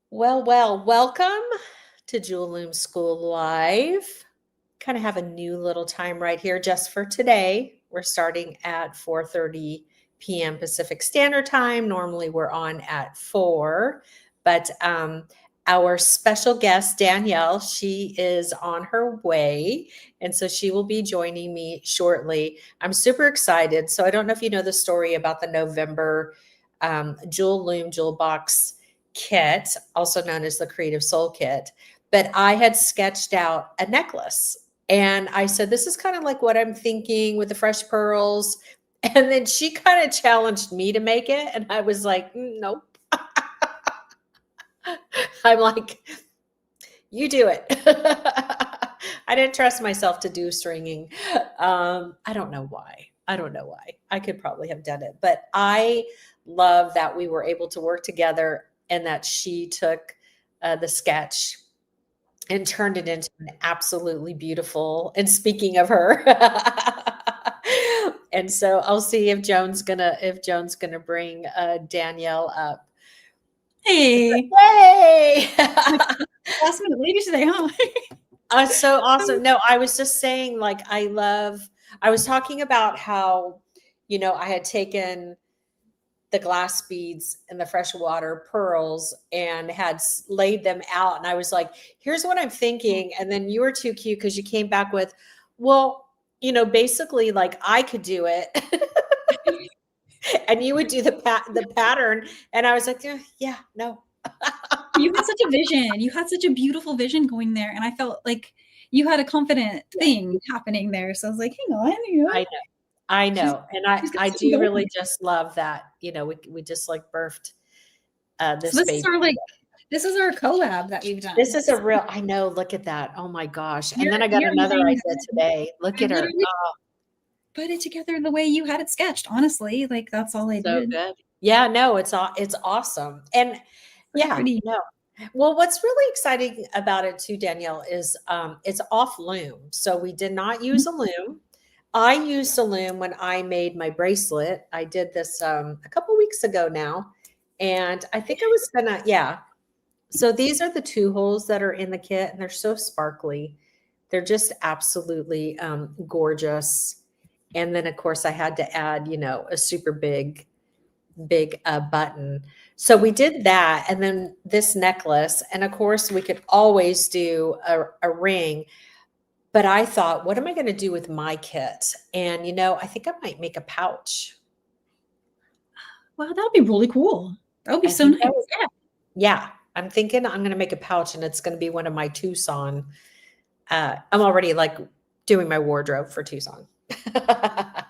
Welcome to Jewel Loom School Live. Kind of have a new little time right here just for today. We're starting at 4:30 p.m. Pacific Standard Time. Normally we're on at 4, but our special guest, Danielle, she is on her way, and so she will be joining me shortly. I'm super excited. So I don't know if you know the story about the November Jewel Loom Jewel Box kit, also known as the Creative Soul Kit, but I had sketched out a necklace. And I said, this is kind of like what I'm thinking with the fresh pearls. And then she kind of challenged me to make it. And I was like, nope. I'm like, you do it. I didn't trust myself to do stringing. I don't know why. I could probably have done it. But I love that we were able to work together and that she took the sketch and turned it into an absolutely beautiful, and speaking of her, and so I'll see if Joan's gonna bring Danielle up. Hey. Yay! Last minute lady today, huh? So awesome. No, I was just saying, like, I was talking about how, I had taken the glass beads and the freshwater pearls and had laid them out. And I was like, here's what I'm thinking. And then you were too cute because you came back with, well, basically like I could do it. And you would do the pattern. And I was like, yeah, no. You had such a vision. You had such a beautiful vision going there. And I felt like you had a confident thing happening there. So I was like, hang on, I know. And I do going. really just love that, we just like birthed this So baby. this is our collab that we've done. This is a real, I know, look at that. Oh my gosh. And then I got another idea today. Look at her. Oh, put it together the way you had it sketched. Honestly, like that's all I so did. good. Yeah, no, it's awesome. And yeah, pretty. no. Well, what's really exciting about it too, Danielle, is it's off loom. So we did not use a loom. I used a loom when I made my bracelet. I did this a couple weeks ago now. And I think I was gonna, yeah. So these are the 2 holes that are in the kit, and they're so sparkly. They're just absolutely gorgeous. And then, of course, I had to add, a super big button. So we did that, and then this necklace, and of course, we could always do a ring. But I thought, what am I going to do with my kit? And I think I might make a pouch. Wow, that would be really cool. That would be so nice. Yeah. I'm thinking I'm going to make a pouch, and it's going to be one of my Tucson. I'm already like doing my wardrobe for Tucson. But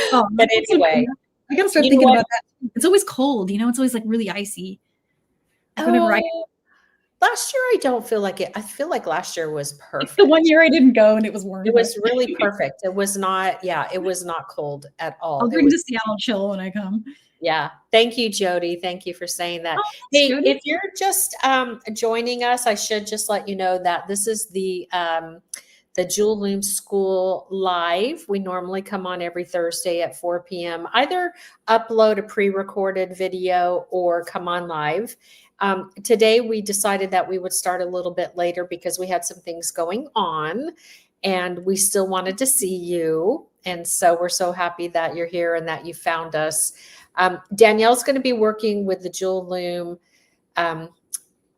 anyway, I gotta start thinking about that. It's always cold, it's always like really icy. Last year, I don't feel like it. I feel like last year was perfect. The one year I didn't go and it was warm. It was really perfect. It was not, it was not cold at all. I'll bring to Seattle chill when I come. Yeah. Thank you, Jody. Thank you for saying that. Hey, Jody, if you're just joining us, I should just let you know that this is the Jewel Loom School Live. We normally come on every Thursday at 4 p.m. Either upload a pre-recorded video or come on live. Today, we decided that we would start a little bit later because we had some things going on and we still wanted to see you. And so we're so happy that you're here and that you found us. Danielle's going to be working with the Jewel Loom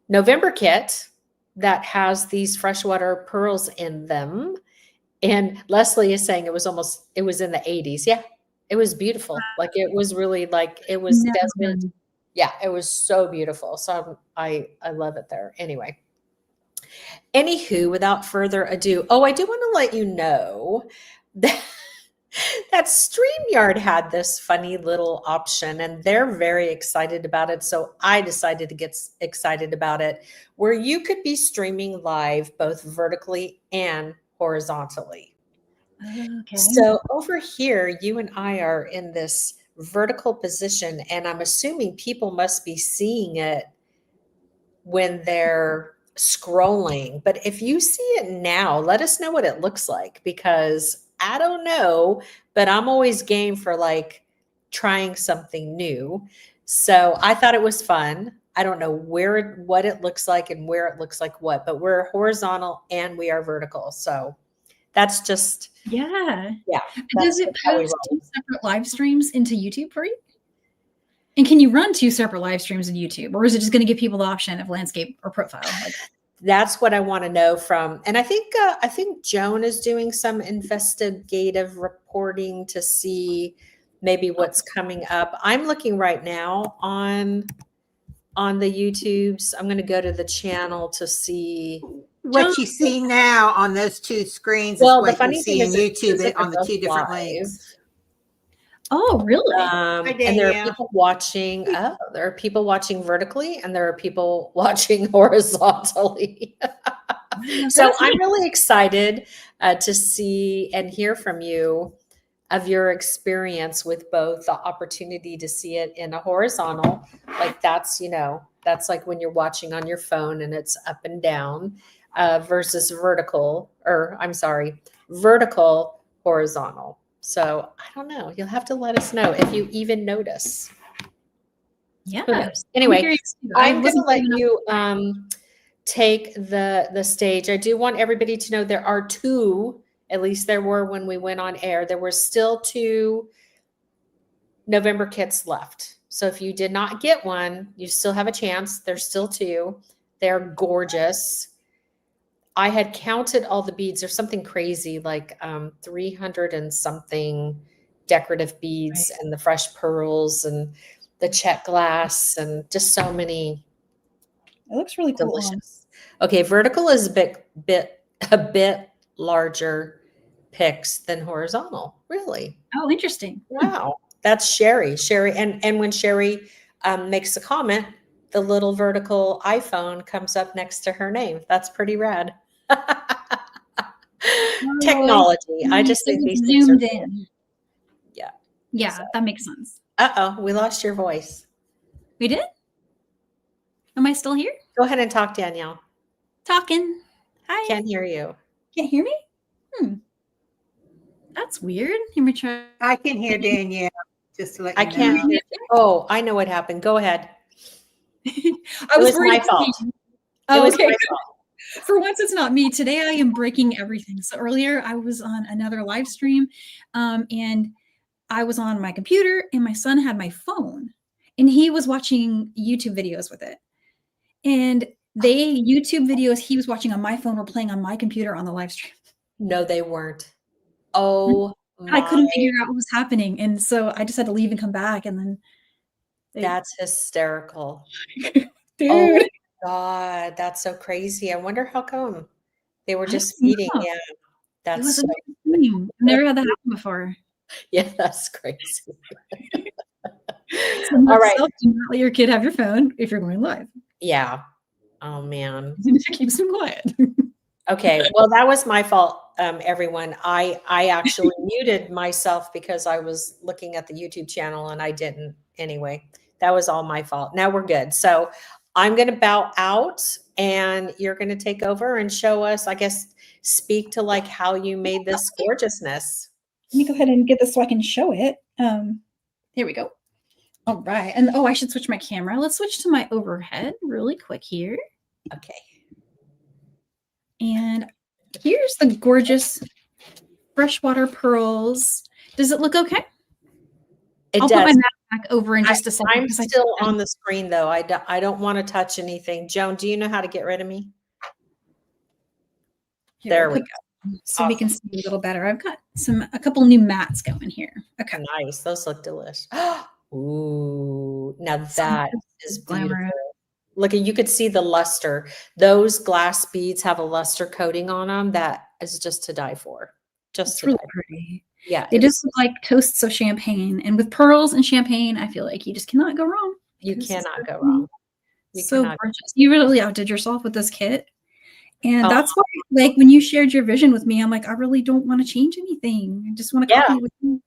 November kit that has these freshwater pearls in them. And Leslie is saying it was in the 80s. Yeah, it was beautiful. Like it was really like it was Desmond. Yeah, it was so beautiful. So I love it there. Anyway. Anywho, without further ado, I do want to let you know that StreamYard had this funny little option and they're very excited about it. So I decided to get excited about it, where you could be streaming live both vertically and horizontally. Okay. So over here, you and I are in this vertical position, and I'm assuming people must be seeing it when they're scrolling. But if you see it now, let us know what it looks like, because I don't know, but I'm always game for like trying something new. So I thought it was fun. I don't know what it looks like and where it looks like what, but we're horizontal and we are vertical. So that's just, Yeah. yeah. Does it post 2 separate live streams into YouTube for you? And can you run 2 separate live streams in YouTube, or is it just going to give people the option of landscape or profile? Like, that's what I want to know from, and I think Joan is doing some investigative reporting to see maybe what's coming up. I'm looking right now on the YouTubes. I'm going to go to the channel to see what you see now on those 2 screens. Well, is the what funny you thing see is in it says YouTube that on they're the 2 both different live. links. Oh, really? Hi, And there are Danielle. people watching. Oh, there are people watching vertically, and there are people watching horizontally. So I'm really excited to see and hear from you of your experience with both the opportunity to see it in a horizontal, like that's, that's like when you're watching on your phone and it's up and down, versus vertical horizontal. So I don't know. You'll have to let us know if you even notice. Yeah. Who knows? Anyway, I'm going to let you take the stage. I do want everybody to know there are 2, at least there were when we went on air, there were still 2 November kits left. So if you did not get one, you still have a chance. There's still 2. They're gorgeous. I had counted all the beads. There's something crazy, like 300 and something decorative beads, and the fresh pearls and the Czech glass and just so many. It looks really cool. Delicious. Okay, vertical is a bit larger picks than horizontal. Really? Oh, interesting. Wow. That's Sherry. And when Sherry makes a comment, the little vertical iPhone comes up next to her name. That's pretty rad. Technology. I just think these things are cool. Yeah. Yeah, So. that makes sense. Uh-oh, we lost your voice. We did? Am I still here? Go ahead and talk, Danielle. Talking. Hi. Can't hear you. Can't hear me? That's weird. Let me try. I can hear Danielle. Just to let you know. I can't hear. Oh, I know what happened. Go ahead. I was my fault. Oh, it was okay. my fault. For once, it's not me. Today, I am breaking everything. So earlier, I was on another live stream, and I was on my computer, and my son had my phone, and he was watching YouTube videos with it. And YouTube videos he was watching on my phone were playing on my computer on the live stream. No, they weren't. Oh, I couldn't figure out what was happening, and so I just had to leave and come back, and then that's hysterical. Dude. Oh God, that's so crazy. I wonder how come they were just feeding. Yeah, that's so I've never had that happen before. Yeah, that's crazy. So all right, do not let your kid have your phone if you're going live. Yeah. Oh man, keeps them quiet. Okay, well that was my fault, everyone. I actually muted myself because I was looking at the YouTube channel and I didn't. Anyway, that was all my fault. Now we're good. So I'm going to bow out and you're going to take over and show us, I guess, speak to like how you made this gorgeousness. Let me go ahead and get this so I can show it. Here we go. All right. And I should switch my camera. Let's switch to my overhead really quick here. Okay. And here's the gorgeous freshwater pearls. Does it look okay? It I'll does. put my mat back over in just a second. I'm still on the screen though. I don't want to touch anything. Joan, do you know how to get rid of me? Here, there we go. So we can see a little better. I've got a couple new mats going here. Okay. Nice. Those look delicious. Ooh, now that is beautiful. Look, you could see the luster. Those glass beads have a luster coating on them that is just to die for. Just really pretty. Yeah. They just look like toasts of champagne. And with pearls and champagne, I feel like you just cannot go wrong. You cannot go wrong. So gorgeous. You really outdid yourself with this kit. And that's why, like, when you shared your vision with me, I'm like, I really don't want to change anything. I just want to copy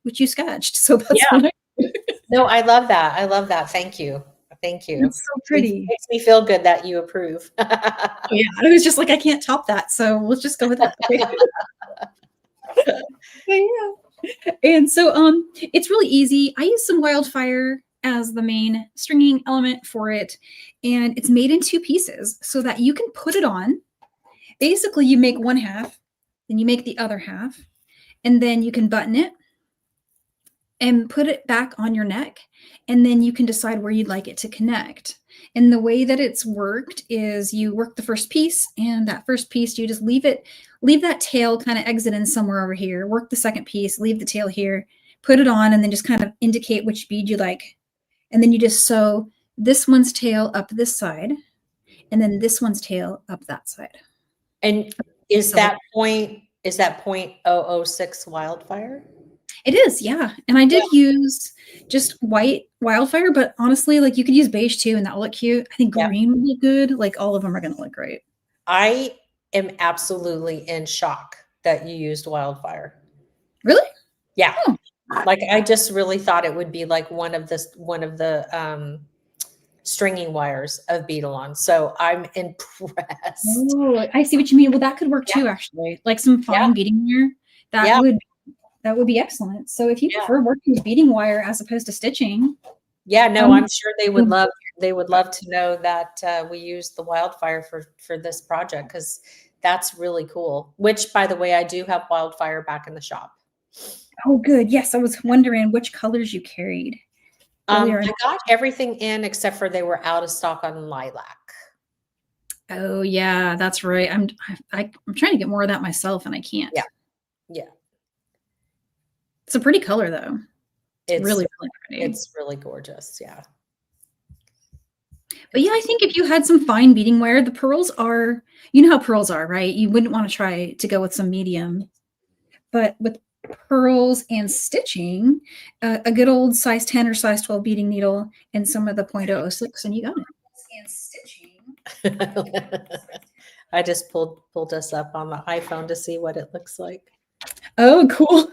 what you sketched. So that's what I did. No, I love that. I love that. Thank you. Thank you. It's so pretty. It makes me feel good that you approve. Yeah, I was just like, I can't top that. So let's just go with that. Yeah. And so it's really easy. I use some wildfire as the main stringing element for it. And it's made in 2 pieces so that you can put it on. Basically, you make one half, then you make the other half, and then you can button it and put it back on your neck. And then you can decide where you'd like it to connect. And the way that it's worked is you work the first piece, and that first piece, you just leave that tail kind of exit in somewhere over here, work the second piece, leave the tail here, put it on, and then just kind of indicate which bead you like. And then you just sew this one's tail up this side, and then this one's tail up that side. And is that point 006 wildfire? It is, yeah. And I did use just white wildfire, but honestly, like you could use beige too, and that will look cute. I think green would look good. Like all of them are going to look great. I am absolutely in shock that you used wildfire. Really? Yeah. Oh. Like I just really thought it would be like one of the stringing wires of Beadalon. So I'm impressed. Oh, I see what you mean. Well, that could work too, actually. Like some fine beading wire. That would be excellent. So if you prefer working with beading wire as opposed to stitching. Yeah, no, I'm sure they would love to know that we used the wildfire for this project, because that's really cool. Which, by the way, I do have wildfire back in the shop. Oh, good. Yes, I was wondering which colors you carried. I got everything in except for they were out of stock on lilac. Oh yeah, that's right. I'm trying to get more of that myself, and I can't. Yeah. It's a pretty color though. It's really pretty. It's really gorgeous. Yeah. But yeah, I think if you had some fine beading wire, the pearls are, you know how pearls are, right? You wouldn't want to try to go with some medium, but with pearls and stitching, a good old size 10 or size 12 beading needle and some of the 0.006, and you got it. And stitching. I just pulled us up on the iPhone to see what it looks like. Oh, cool.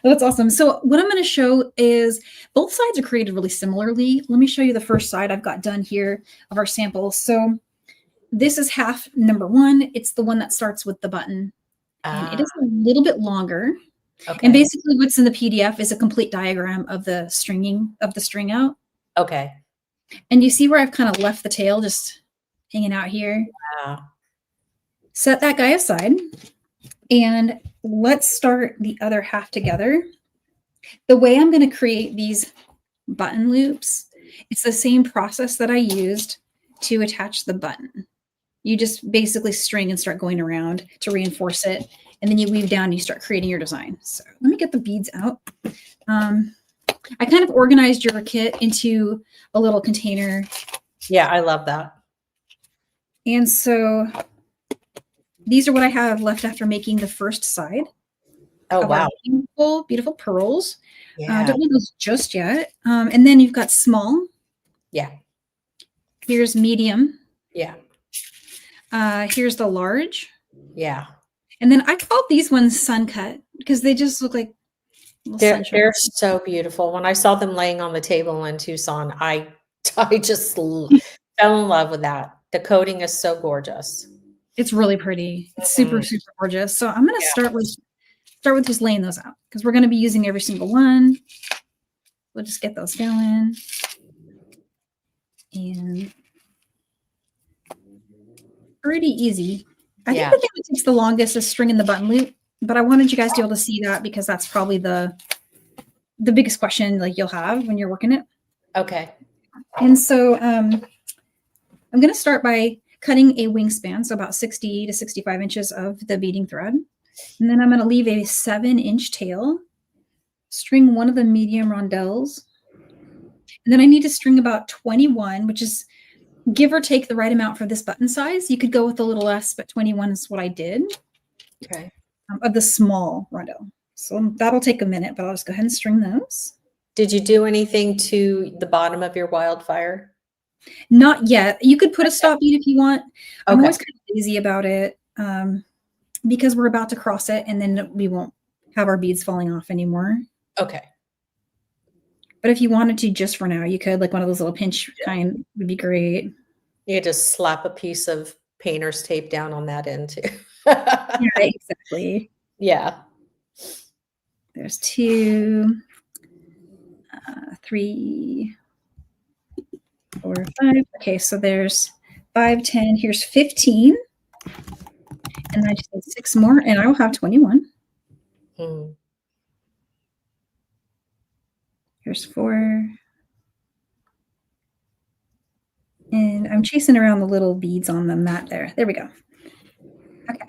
That's awesome. So what I'm going to show is both sides are created really similarly. Let me show you the first side I've got done here of our sample. So this is half number 1. It's the one that starts with the button. And it is a little bit longer. Okay. And basically what's in the PDF is a complete diagram of the string out. Okay. And you see where I've kind of left the tail just hanging out here? Wow. Set that guy aside. And let's start the other half together. The way I'm going to create these button loops, it's the same process that I used to attach the button. You just basically string and start going around to reinforce it. And then you weave down and you start creating your design. So let me get the beads out. I kind of organized your kit into a little container. Yeah, I love that. And so these are what I have left after making the first side. Oh, wow. Beautiful, beautiful pearls. Yeah. Don't need those just yet. And then you've got small. Yeah. Here's medium. Yeah. Here's the large. Yeah. And then I called these ones sun cut because they just look like they're so beautiful. When I saw them laying on the table in Tucson, I just fell in love with that. The coating is so gorgeous. It's really pretty. It's super, super gorgeous. So I'm going to start with just laying those out because we're going to be using every single one. We'll just get those going. And pretty easy. I think the thing that takes the longest is stringing the button loop, but I wanted you guys to be able to see that because that's probably the biggest question like you'll have when you're working it. Okay. And so I'm going to start by cutting a wingspan, so about 60 to 65 inches of the beading thread. And then I'm going to leave a 7-inch tail, string one of the medium rondelles. And then I need to string about 21, which is give or take the right amount for this button size. You could go with a little less, but 21 is what I did. Okay. Of the small rondelle. So that'll take a minute, but I'll just go ahead and string those. Did you do anything to the bottom of your wildfire? Not yet. You could put a stop bead if you want. I'm always kind of lazy about it because we're about to cross it and then we won't have our beads falling off anymore. Okay. But if you wanted to just for now, you could, like one of those little pinch kind would be great. You could just slap a piece of painter's tape down on that end too. Yeah, exactly. Yeah. There's 2, 3, 4, 5. Okay, so there's 5, 10. Here's 15. And then I just need 6 more, and I will have 21. Hmm. Here's 4. And I'm chasing around the little beads on the mat there. There we go. Okay.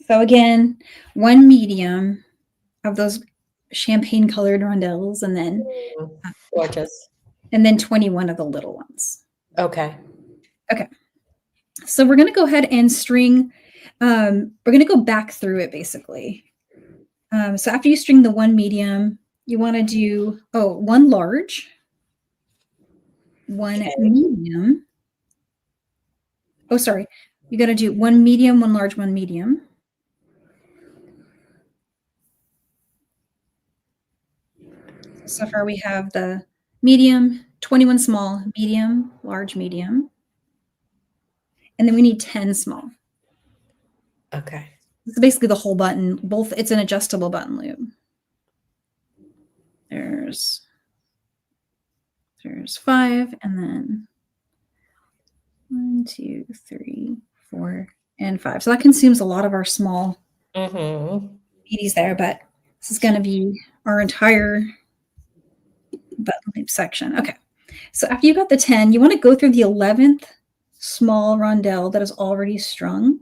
So again, 1 medium of those champagne colored rondelles, and then Gorgeous. 21 of the little ones. Okay. Okay. So we're going to go ahead and string, we're going to go back through it basically. So after you string the 1 medium, you want to do, 1 large, 1 medium. Oh, sorry. You got to do 1 medium, 1 large, 1 medium. So far we have the medium, 21 small, medium, large, medium. And then we need 10 small. Okay. It's basically the whole button, it's an adjustable button loop. There's 5, and then 1, 2, 3, 4, and 5. So that consumes a lot of our small beads there, but this is going to be our entire button loop section. Okay. So after you got the 10, you want to go through the 11th small rondelle that is already strung.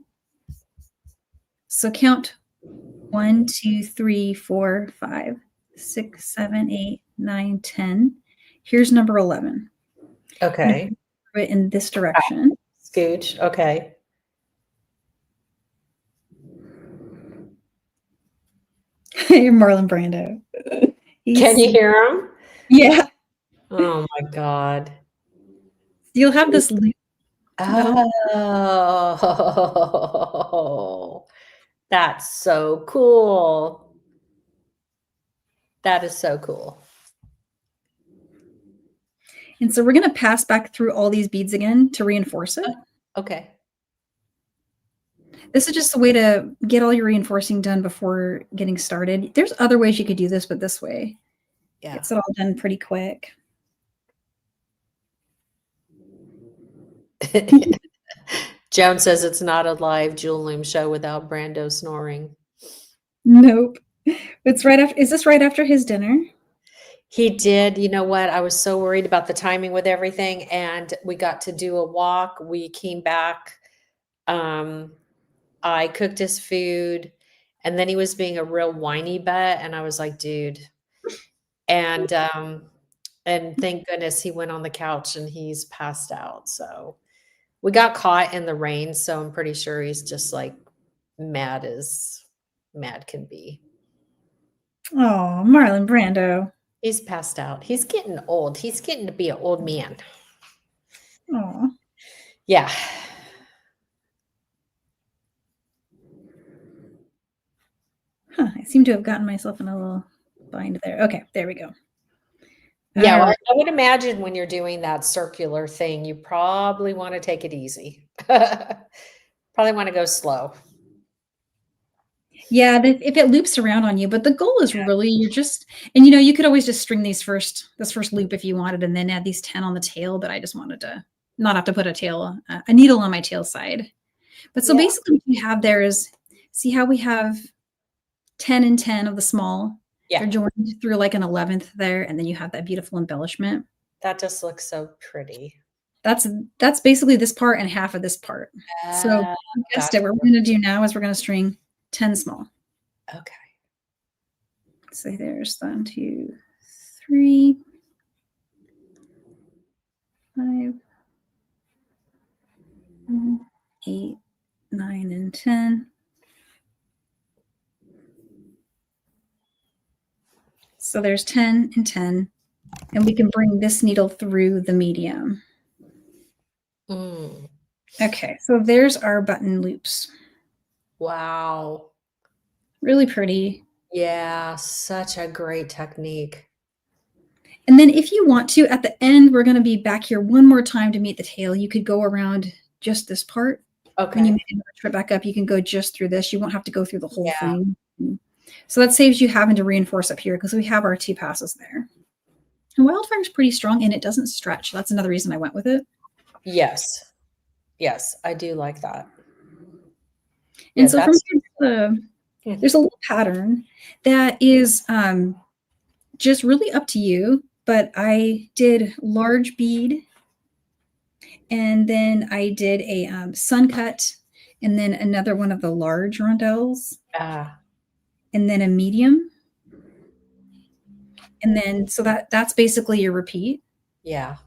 So count 1, 2, 3, 4, 5, 6, 7, 8, 9, 10. Here's number 11. Okay. Put it in this direction. Scooch. Okay. Marlon Brando. Can you hear him? Yeah. Oh my God. You'll have this loop. Oh, that's so cool. That is so cool. And so we're going to pass back through all these beads again to reinforce it. Okay. This is just a way to get all your reinforcing done before getting started. There's other ways you could do this, but this way gets it all done pretty quick. Joan says it's not a live Jewel Loom show without Brando snoring. Nope. It's right after. Is this right after his dinner? He did. You know what? I was so worried about the timing with everything, and we got to do a walk. We came back. I cooked his food, and then he was being a real whiny butt, and I was like, dude. And thank goodness he went on the couch and he's passed out. So we got caught in the rain, so I'm pretty sure he's just like mad as mad can be. Oh, Marlon Brando. He's passed out. He's getting old. He's getting to be an old man. Oh. Yeah. Huh, I seem to have gotten myself in a little bind there. Okay, there we go. Yeah, well, I would imagine when you're doing that circular thing, you probably want to take it easy. Probably want to go slow. Yeah, if it loops around on you, but the goal is really you're just, and you could always just string this first loop if you wanted, and then add these 10 on the tail. But I just wanted to not have to put a needle on my tail side. But so basically, what you have there is, see how we have 10 and 10 of the small. Yeah. They're joined through like an 11th there, and then you have that beautiful embellishment. That just looks so pretty. That's basically this part and half of this part. So you guessed it. What we're going to do now is we're going to string 10 small. Okay. So there's 1, 2, 3, 5, 8, 9, and 10. So there's 10 and 10, and we can bring this needle through the medium. Okay, so there's our button loops. Wow. Really pretty. Yeah, such a great technique. And then if you want to, at the end, we're going to be back here one more time to meet the tail. You could go around just this part. Okay. When you make another trip back up, you can go just through this. You won't have to go through the whole thing. So that saves you having to reinforce up here because we have our 2 passes there. And Wildfire is pretty strong and it doesn't stretch. That's another reason I went with it. Yes. Yes, I do like that. And Yeah, so from that's here, there's a little pattern that is just really up to you. But I did large bead, and then I did a sun cut, and then another one of the large rondelles, and then a medium. And then so that's basically your repeat. yeah.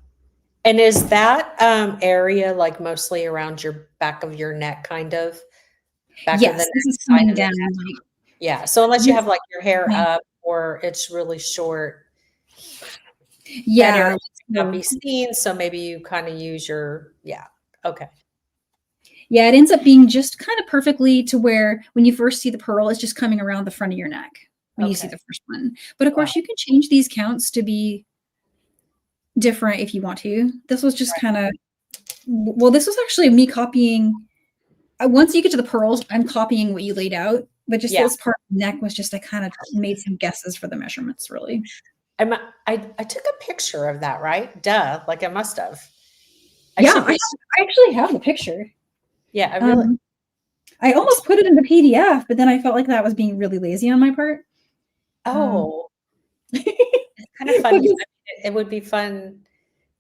And is that area like mostly around your back of your neck, kind of? Back Yes, of the this is neck, coming side of the down. neck? Like, Yeah. So unless you this have like your hair point. up or it's really short, that Yeah. area cannot be seen. So maybe you kind of use your, yeah. Okay. Yeah, it ends up being just kind of perfectly to where when you first see the pearl, it's just coming around the front of your neck when you see Okay. the first one. But of Wow. course, you can change these counts to be different if you want to. This was just kind of, well, this was actually me copying. Once you get to the pearls, I'm copying what you laid out, but just Yeah. this part of the neck was just, I kind of made some guesses for the measurements, really. I took a picture of that, right? Duh. Like I must have. Yeah, I actually have the picture. Yeah, I really. I almost put it in the PDF, but then I felt like that was being really lazy on my part. Oh. It's kind of fun. I mean, it would be fun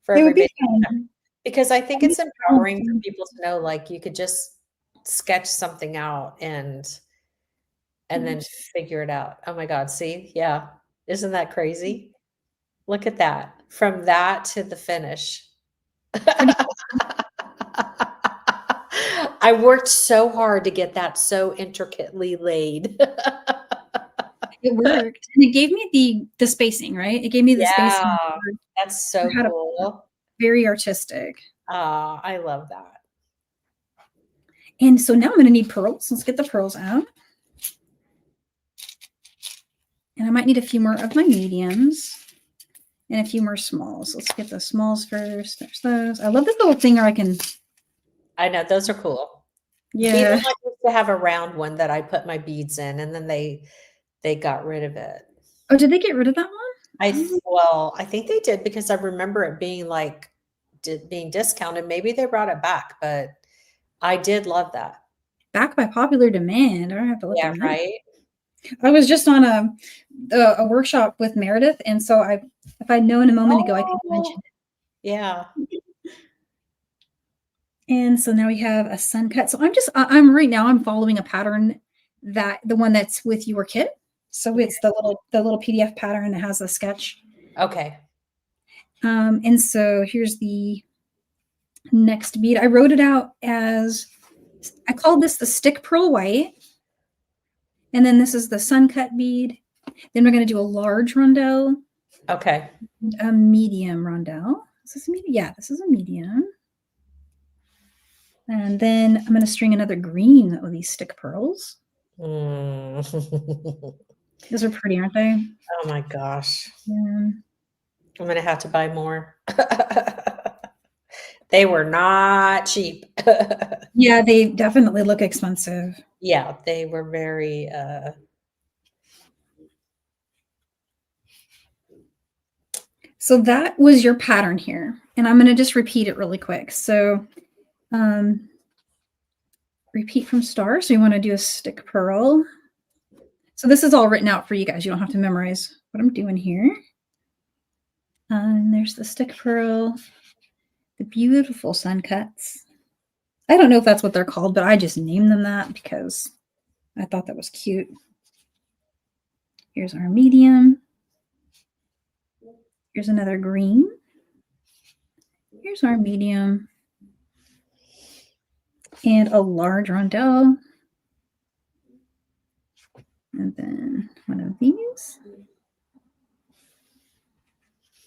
for It would be everybody fun. because I think it's empowering for people to know, like, you could just sketch something out and then figure it out. Oh my God. See? Yeah. Isn't that crazy? Look at that. From that to the finish. I worked so hard to get that so intricately laid. It worked. And it gave me the spacing, right? It gave me the spacing. Yeah, that's so cool. Very artistic. I love that. And so now I'm going to need pearls. Let's get the pearls out. And I might need a few more of my mediums and a few more smalls. Let's get the smalls first. There's those. I love this little thing where I can. I know, those are cool. Yeah. Even like I used to have a round one that I put my beads in, and then they got rid of it. Oh, did they get rid of that one? I think they did because I remember it being like being discounted. Maybe they brought it back, but I did love that. Back by popular demand. I have to look Yeah, at that. right. I was just on a workshop with Meredith, and so if I'd known a moment ago, I could mention it. Yeah. And so now we have a sun cut. So I'm right now, I'm following a pattern the one that's with your kit. So it's the little PDF pattern that has a sketch. Okay. And so here's the next bead. I wrote it out as, I called this the stick pearl white. And then this is the sun cut bead. Then we're going to do a large rondelle. Okay. A medium rondelle. Is this a medium? Yeah, this is a medium. And then I'm going to string another green with these stick pearls. Those are pretty, aren't they? Oh my gosh. Yeah. I'm going to have to buy more. They were not cheap. Yeah, they definitely look expensive. Yeah, they were very So that was your pattern here. And I'm going to just repeat it really quick. So repeat from star. So you want to do a stick pearl. So this is all written out for you guys. You don't have to memorize what I'm doing here. And there's the stick pearl, the beautiful sun cuts. I don't know if that's what they're called, but I just named them that because I thought that was cute. Here's our medium. Here's another green. Here's our medium. And a large rondelle. And then one of these.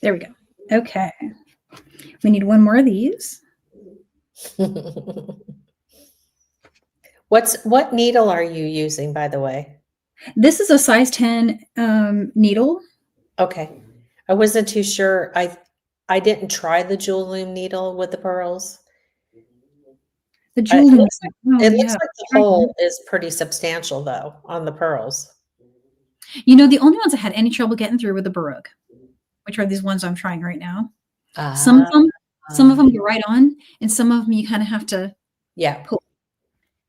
There we go. Okay. We need one more of these. What needle are you using, by the way? This is a size 10 needle. Okay. I wasn't too sure. I didn't try the jewel loom needle with the pearls. The jewel loom. It looks like the hole is pretty substantial, though, on the pearls. You know, the only ones I had any trouble getting through were the Baroque. which are these ones I'm trying right now. Some of them go right on, and some of them you kind of have to pull,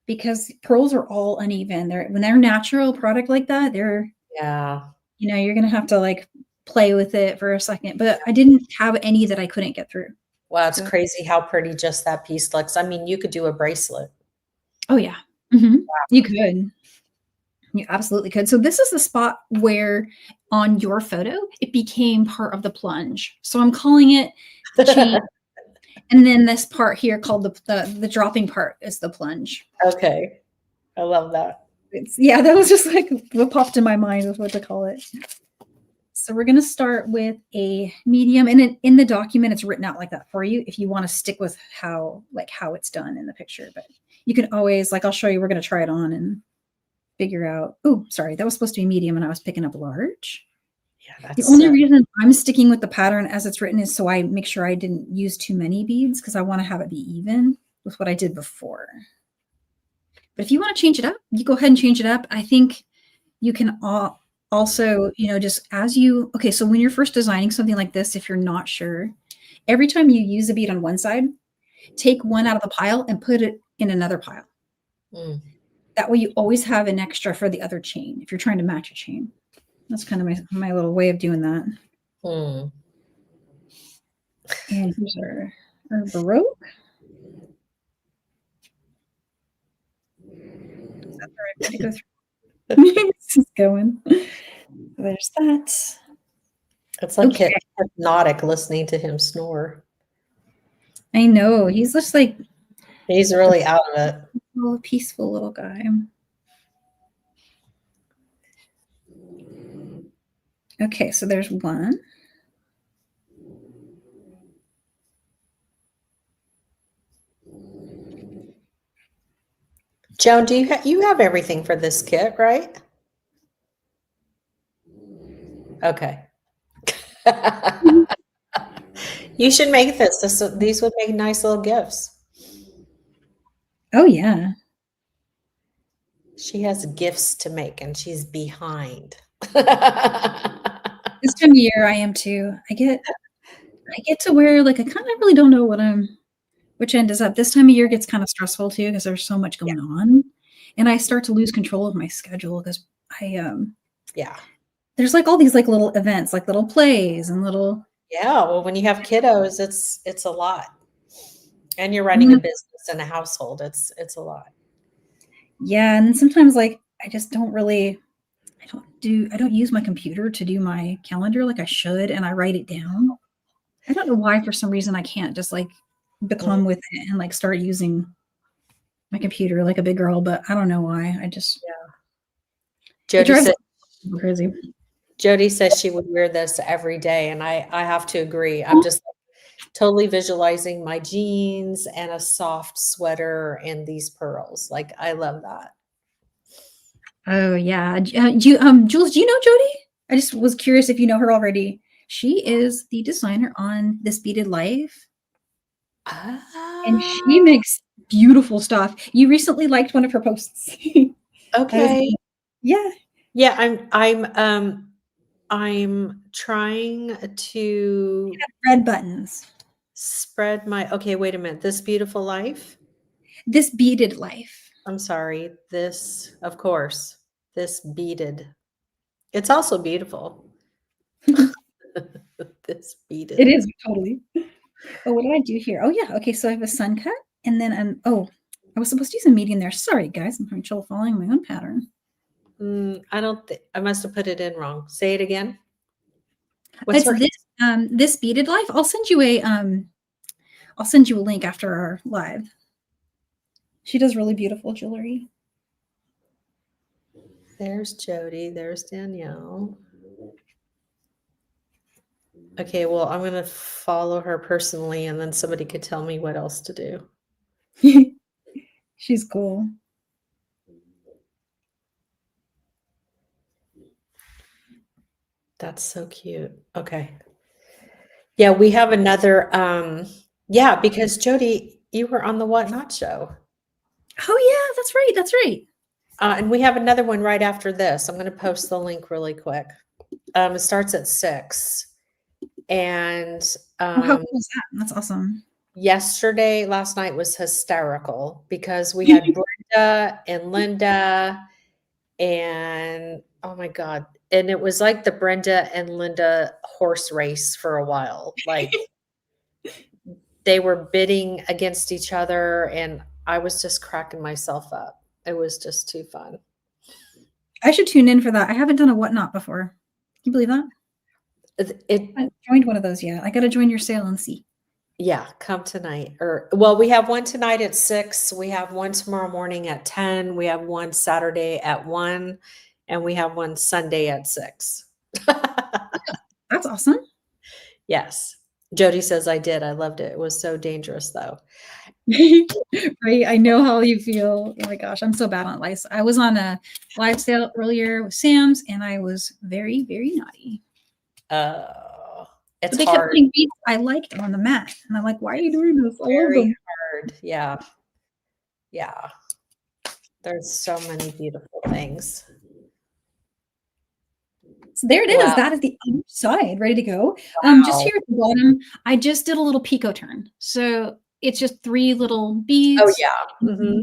because pearls are all uneven. When they're natural product like that, they're you're gonna have to like play with it for a second. But I didn't have any that I couldn't get through. Wow, it's crazy how pretty just that piece looks. I mean, you could do a bracelet. Oh yeah, wow. You could. You absolutely could. So this is the spot where on your photo, it became part of the plunge. So I'm calling it the chain. And then this part here called the dropping part is the plunge. Okay. I love that. That was just like what popped in my mind with what to call it. So we're going to start with a medium, and in the document, it's written out like that for you if you want to stick with how it's done in the picture. But you can always, like, I'll show you, we're going to try it on and figure out. Oh, sorry, that was supposed to be medium and I was picking up large. Yeah, the only reason I'm sticking with the pattern as it's written is so I make sure I didn't use too many beads, because I want to have it be even with what I did before. But if you want to change it up, you go ahead and change it up. I think you can also, just as you, so when you're first designing something like this, if you're not sure, every time you use a bead on one side, take one out of the pile and put it in another pile. That way you always have an extra for the other chain if you're trying to match a chain. That's kind of my little way of doing that. And here's our Baroque. Is that the right way to go through? This is going. There's that. It's like hypnotic listening to him snore. I know. He's just like, he's really out of it. Peaceful little guy. Okay, so there's one. Joan, do you have everything for this kit, right? Okay. You should make this. These would make nice little gifts. Oh, yeah. She has gifts to make and she's behind. This time of year, I am too. I get to wear, like, I kind of really don't know which end is up. This time of year gets kind of stressful too, because there's so much going on. And I start to lose control of my schedule because there's like all these like little events, like little plays and little. Yeah. Well, when you have kiddos, it's a lot. And you're running a business and a household. It's a lot. Yeah. And sometimes like, I just don't I don't use my computer to do my calendar like I should. And I write it down. I don't know why, for some reason, I can't just like become with it and like start using my computer like a big girl, but I don't know why. I just, Jody said, crazy. Jody says she would wear this every day. And I have to agree. I'm just totally visualizing my jeans and a soft sweater and these pearls. Like, I love that. Oh yeah. Jules, do you know Jody? I just was curious if you know her already. She is the designer on This Beaded Life. And she makes beautiful stuff. You recently liked one of her posts. Okay. Yeah. I'm trying to red buttons. Spread my, okay, wait a minute. This Beautiful Life? This Beaded Life. I'm sorry. This, of course, This Beaded. It's also beautiful. This Beaded. It is, totally. Oh, what did I do here? Oh, yeah. Okay, so I have a sun cut, and then I was supposed to use a medium there. Sorry, guys. I'm having trouble following my own pattern. I don't think I must have put it in wrong. Say it again. What's This Beaded Life? I'll send you a link after our live. She does really beautiful jewelry. There's Jody. There's Danielle. Okay, well, I'm going to follow her personally, and then somebody could tell me what else to do. She's cool. That's so cute. Okay. Yeah, we have another, because Jody, you were on the What Not show. Oh, yeah, that's right. That's right. And we have another one right after this. I'm going to post the link really quick. It starts at 6. And Oh, how cool is that? That's awesome. last night was hysterical because we had Brenda and Linda and oh my God. And it was like the Brenda and Linda horse race for a while. Like they were bidding against each other and I was just cracking myself up. It was just too fun. I should tune in for that. I haven't done a whatnot before. Can you believe that? I haven't joined one of those yet. I got to join your sale and see. Yeah, come tonight. Well, we have one tonight at 6. We have one tomorrow morning at 10. We have one Saturday at 1, and we have one Sunday at 6. That's awesome. Yes. Jody says I did. I loved it. It was so dangerous though. Right. I know how you feel. Oh my gosh, I'm so bad on lice. I was on a live sale earlier with Sam's and I was very, very naughty. It's but they kept hard. putting beads I liked on the mat. And I'm like, why are you doing this? I love Very them. hard. Yeah. Yeah. There's so many beautiful things. So there it is. Wow. That is the other side, ready to go. Wow. Just here at the bottom, I just did a little picot turn. So it's just 3 little beads. Oh yeah. Mm-hmm.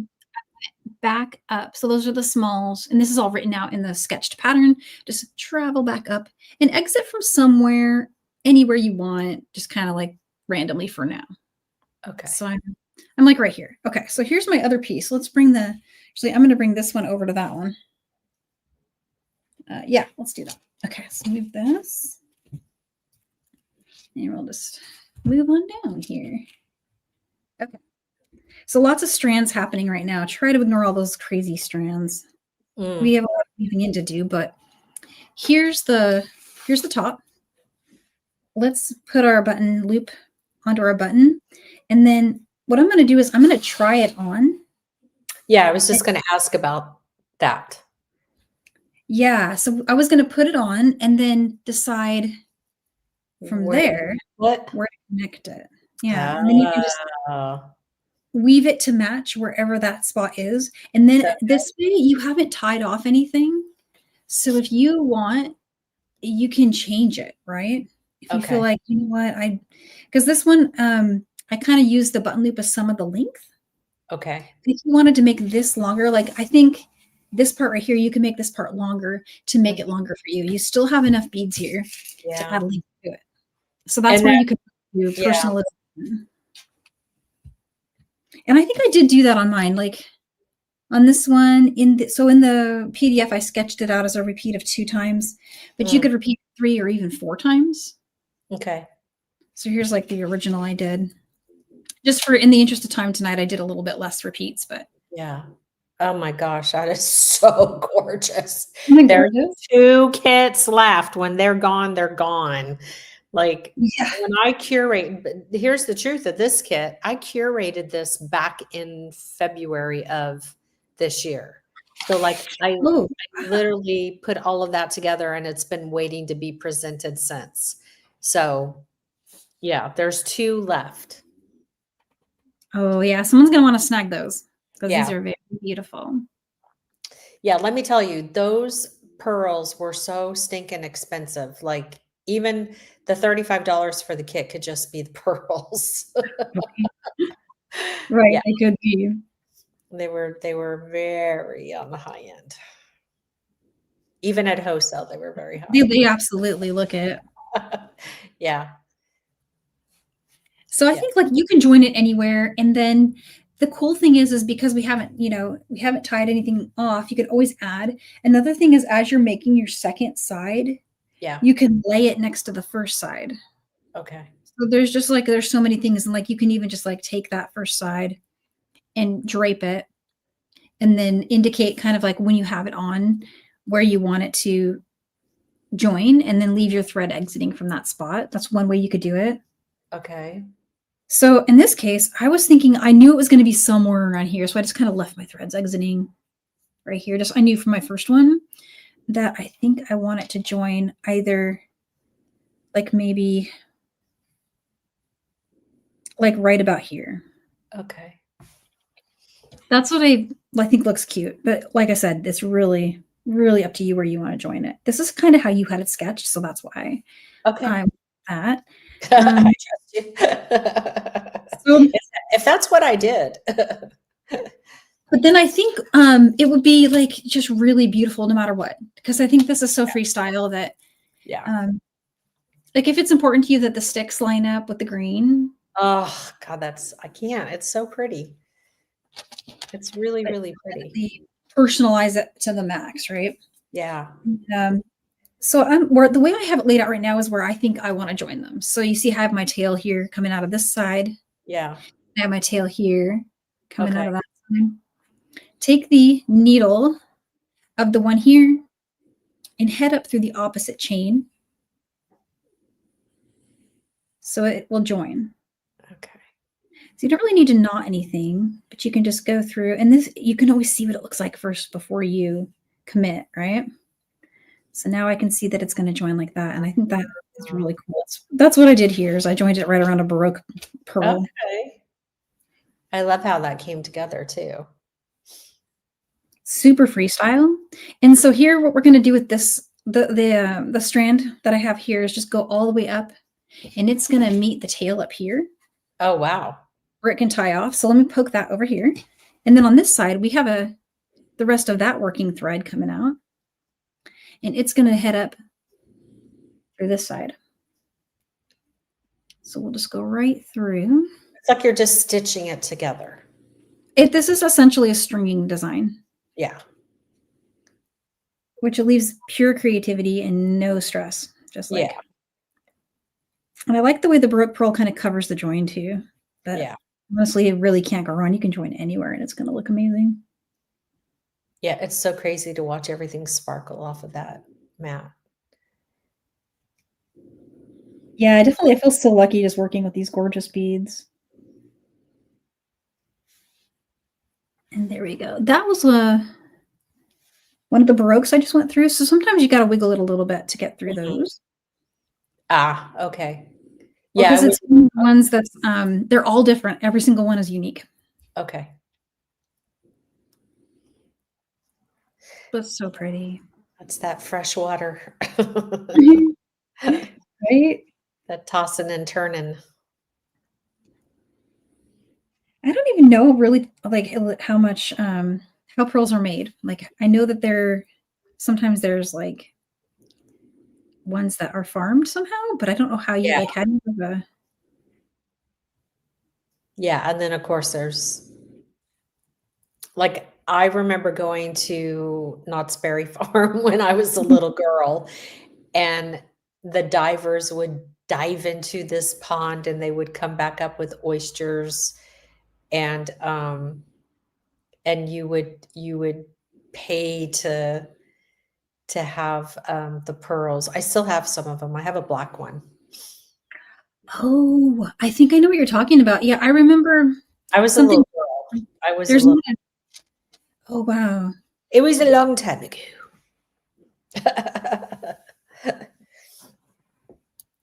Back up. So those are the smalls. And this is all written out in the sketched pattern. Just travel back up and exit from somewhere, anywhere you want, just kind of like randomly for now. Okay. So I'm like right here. Okay. So here's my other piece. Let's bring actually, I'm going to bring this one over to that one. Yeah, let's do that. Okay. So move this. And we'll just move on down here. Okay. So lots of strands happening right now. Try to ignore all those crazy strands. We have a lot of weaving in to do, but here's the top. Let's put our button loop onto our button. And then what I'm going to do is I'm going to try it on. Yeah, I was just going to ask about that. Yeah, so I was going to put it on and then decide from there where to connect it. Yeah, and then you can just weave it to match wherever that spot is. And then this way you haven't tied off anything. So if you want, you can change it, right? If you feel like, you know what, because this one, I kind of use the button loop as some of the length. Okay. If you wanted to make this longer, like I think this part right here, you can make this part longer to make it longer for you. You still have enough beads here to add length to it. So that's where you can do personalization. And I think I did do that on mine, like on this one. So in the PDF, I sketched it out as a repeat of 2 times, but you could repeat 3 or even 4 times. Okay. So here's like the original I did. Just in the interest of time tonight, I did a little bit less repeats, but yeah. Oh my gosh, that is so gorgeous. There's 2 kits left. When they're gone, they're gone. Like when I curate, but here's the truth of this kit. I curated this back in February of this year. So like I literally put all of that together and it's been waiting to be presented since. So yeah, there's 2 left. Oh yeah, someone's going to want to snag those because these are very beautiful. Yeah, let me tell you, those pearls were so stinking expensive. Like even the $35 for the kit could just be the pearls. Right, yeah. They could be. They were very on the high end. Even at wholesale, they were very high. They absolutely look it. Yeah. So I think like you can join it anywhere. And then the cool thing is because we haven't tied anything off, you can always add. Another thing is as you're making your second side, you can lay it next to the first side. Okay. So there's so many things. And like, you can even just like take that first side and drape it and then indicate kind of like when you have it on where you want it to join and then leave your thread exiting from that spot. That's one way you could do it. Okay. So in this case, I was thinking, I knew it was going to be somewhere around here. So I just kind of left my threads exiting right here. I knew from my first one that I think I want it to join either like maybe like right about here. Okay. That's what I think looks cute. But like I said, it's really, really up to you where you want to join it. This is kind of how you had it sketched. So that's why I that. I trust you. So, If that's what I did. but then I think it would be like just really beautiful no matter what, because I think this is so freestyle that Yeah. like if it's important to you that the sticks line up with the green. Oh God, I can't. It's so pretty. It's really, really pretty. Definitely personalize it to the max, right? Yeah. So where the way I have it laid out right now is where I think I want to join them. So you see, I have my tail here coming out of this side. Yeah. I have my tail here coming out Okay. of that side. Take the needle of the one here and head up through the opposite chain. So it will join. Okay. So you don't really need to knot anything, but you can just go through, and this, you can always see what it looks like first before you commit, right? So now I can see that it's going to join like that. And I think that is really cool. That's what I did here is I joined it right around a Baroque pearl. Okay. I love how that came together too. Super freestyle. And so here, what we're going to do with this, the strand that I have here is just go all the way up, and it's going to meet the tail up here. Oh, wow. Where it can tie off. So let me poke that over here. And then on this side, we have the rest of that working thread coming out. And it's going to head up through this side. So we'll just go right through. It's like you're just stitching it together. This is essentially a stringing design. Yeah. Which leaves pure creativity and no stress. Just like. Yeah. And I like the way the Baroque pearl kind of covers the join too. But yeah. Honestly, it really can't go wrong. You can join anywhere and it's going to look amazing. Yeah, it's so crazy to watch everything sparkle off of that mat. Yeah, I feel so lucky just working with these gorgeous beads. And there we go. That was one of the Baroques I just went through. So sometimes you got to wiggle it a little bit to get through those. Ah, okay. Yeah, because it's ones that's they're all different. Every single one is unique. Okay. That's so pretty. That's that fresh water. Right? That tossing and turning. I don't even know really like how much how pearls are made. Like I know that sometimes there's like ones that are farmed somehow, but I don't know how you like how do you have a. Yeah, and then of course there's like I remember going to Knott's Berry Farm when I was a little girl, and the divers would dive into this pond and they would come back up with oysters, and you would pay to have the pearls. I still have some of them. I have a black one. Oh, I think I know what you're talking about. Yeah, I remember. I was a little girl. I was. Oh wow! It was a long time ago.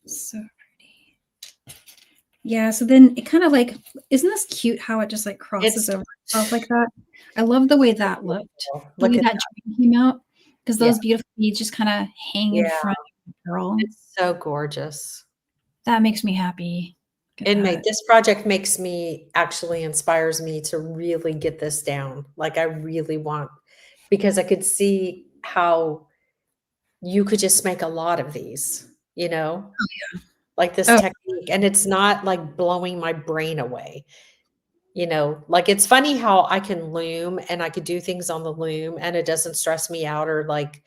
So pretty. Yeah. So then it kind of like, isn't this cute? How it just like crosses over itself like that. I love the way that looked. The way that came out, because those beautiful beads just kind of hang in front of the pearl. It's so gorgeous. That makes me happy. This project inspires me to really get this down. Like I really want, because I could see how you could just make a lot of these, like this technique, and it's not like blowing my brain away. Like it's funny how I can loom and I could do things on the loom and it doesn't stress me out or like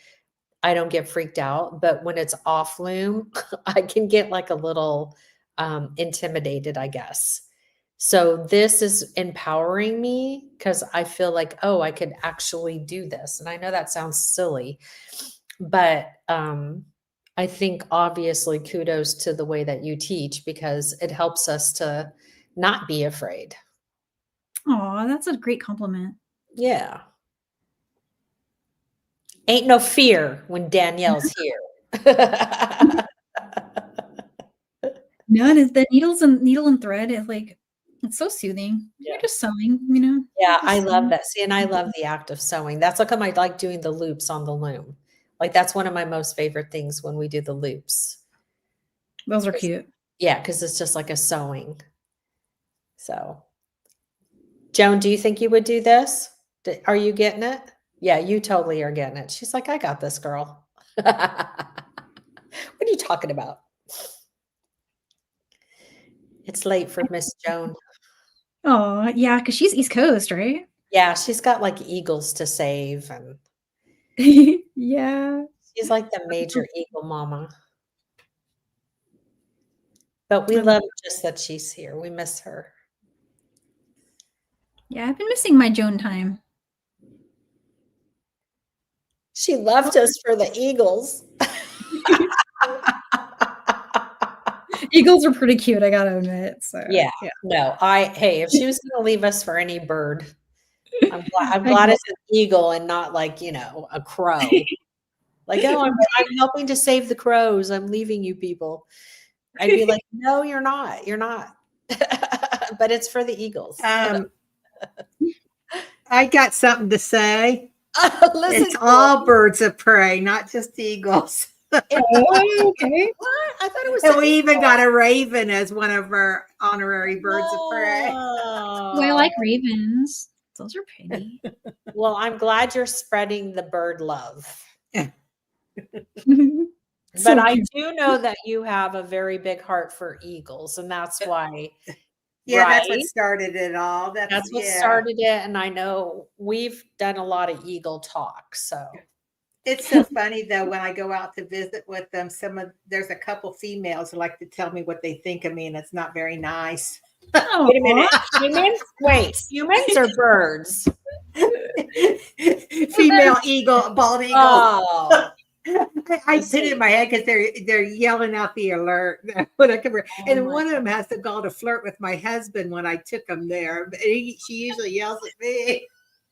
I don't get freaked out. But when it's off loom, I can get like a little intimidated, I guess. So this is empowering me because I feel like, oh, I could actually do this. And I know that sounds silly, but I think obviously kudos to the way that you teach because it helps us to not be afraid. Oh, that's a great compliment. Yeah. Ain't no fear when Danielle's here. No, the needle and thread is like, it's so soothing. Yeah. You're just sewing, Yeah, I love that. See, and I love the act of sewing. That's like I like doing the loops on the loom. Like that's one of my most favorite things when we do the loops. Those are cute. Yeah, because it's just like a sewing. So, Joan, do you think you would do this? Are you getting it? Yeah, you totally are getting it. She's like, I got this, girl. What are you talking about? It's late for Miss Joan. Oh, yeah, because she's East Coast, right? Yeah, she's got like eagles to save, and Yeah. she's like the major eagle mama. But we I love just that she's here. We miss her. Yeah, I've been missing my Joan time. She left us for the eagles. Eagles are pretty cute, I gotta admit. So Yeah. No, hey, if she was gonna leave us for any bird, I'm I glad get it's an eagle and not like, a crow. Like, oh, I'm helping to save the crows. I'm leaving you people. I'd be like, no, you're not. You're not. But it's for the eagles. I got something to say. Listen, It's all birds of prey, not just eagles. Oh, okay. what? I thought it was And an we even eagle. got a raven as one of our honorary birds of prey. Well, I like ravens. Those are pretty. Well, I'm glad you're spreading the bird love. So But I cute. do know that you have a very big heart for eagles, and that's why, Yeah, that's what right? started it all. That's what Yeah. started it, and I know we've done a lot of eagle talk, so. It's so funny though when I go out to visit with them. There's a couple females who like to tell me what they think of me, and it's not very nice. Wait a minute. Humans or birds? Female eagle, bald eagle. Oh, I put it in my head because they're yelling out the alert when I come here. And then one of them has the gall to flirt with my husband when I took him there. But she usually yells at me.